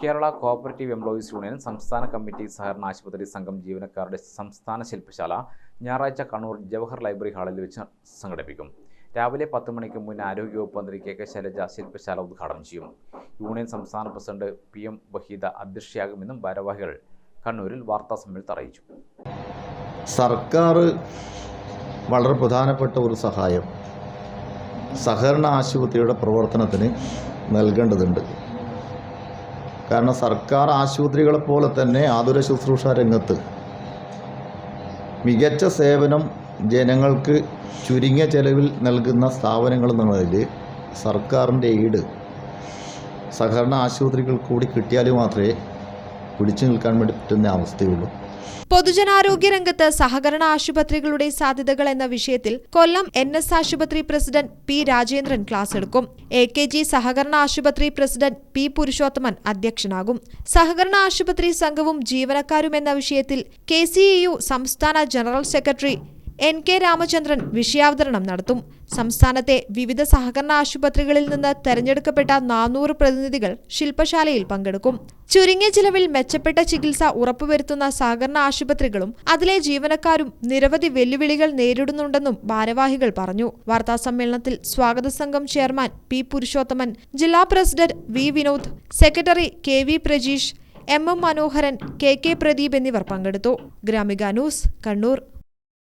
Kerala cooperative employees union സംസ്ഥാന committee സഹകരണ ആശുപത്രി സംഘം ജീവനക്കാരുടെ സംസ്ഥാന ശില്പശാല ഞായറാഴ്ച കണ്ണൂർ ജവഹർ ലൈബ്രറി ഹാളിൽ വെച്ച് സംഘടിപ്പിക്കും. രാവിലെ 10 മണിക്ക് മുൻ ആരോഗ്യവകുപ്പ് മന്ത്രി കെ ശൈലജ ശില്പശാല ഉദ്ഘാടനം ചെയ്യും. യൂണിയൻ സംസ്ഥാന പ്രസിഡന്റ് PM വഹീദ അധ്യക്ഷയാകുമെന്നും ഭാരവാഹികൾ കണ്ണൂരിൽ വാർത്താസമ്മേളനത്തിൽ അറിയിച്ചു. സർക്കാർ വളരെ പ്രധാനപ്പെട്ട ഒരു സഹായം സഹകരണ ആശുപത്രിയുടെ പ്രവർത്തനത്തിന് നൽകേണ്ടതുണ്ട്. കാരണം സർക്കാർ ആശുപത്രികളെപ്പോലെ തന്നെ ആതുര ശുശ്രൂഷ രംഗത്ത് മികച്ച സേവനം ജനങ്ങൾക്ക് ചുരുങ്ങിയ ചെലവിൽ നൽകുന്ന സ്ഥാപനങ്ങൾ എന്നുള്ളതിൽ സർക്കാരിൻ്റെ എയ്ഡ് സഹകരണ ആശുപത്രികൾ കൂടി കിട്ടിയാൽ മാത്രമേ പിടിച്ചു നിൽക്കാൻ വേണ്ടി പറ്റുന്ന അവസ്ഥയുള്ളൂ. പൊതുജനാരോഗ്യ രംഗത്ത് സഹകരണ ആശുപത്രികളുടെ സാധ്യതകൾ എന്ന വിഷയത്തിൽ കൊല്ലം NS ആശുപത്രി പ്രസിഡന്റ് P രാജേന്ദ്രൻ ക്ലാസ് എടുക്കും. AKG സഹകരണ ആശുപത്രി പ്രസിഡന്റ് P പുരുഷോത്തമൻ അധ്യക്ഷനാകും. സഹകരണ ആശുപത്രി സംഘവും ജീവനക്കാരും എന്ന വിഷയത്തിൽ KCEU സംസ്ഥാന ജനറൽ സെക്രട്ടറി NK രാമചന്ദ്രൻ വിഷയാവതരണം നടത്തും. സംസ്ഥാനത്തെ വിവിധ സഹകരണ ആശുപത്രികളിൽ നിന്ന് തെരഞ്ഞെടുക്കപ്പെട്ട 400 പ്രതിനിധികൾ ശില്പശാലയിൽ പങ്കെടുക്കും. ചുരുങ്ങിയ ചിലവിൽ മെച്ചപ്പെട്ട ചികിത്സ ഉറപ്പുവരുത്തുന്ന സഹകരണ ആശുപത്രികളും അതിലെ ജീവനക്കാരും നിരവധി വെല്ലുവിളികൾ നേരിടുന്നുണ്ടെന്നും ഭാരവാഹികൾ പറഞ്ഞു. വാർത്താസമ്മേളനത്തിൽ സ്വാഗത സംഘം ചെയർമാൻ P പുരുഷോത്തമൻ, ജില്ലാ president V Vinod, secretary KV Prajeesh, MM മനോഹരൻ, KK പ്രദീപ് എന്നിവർ പങ്കെടുത്തു. ഗ്രാമിക ന്യൂസ്, കണ്ണൂർ.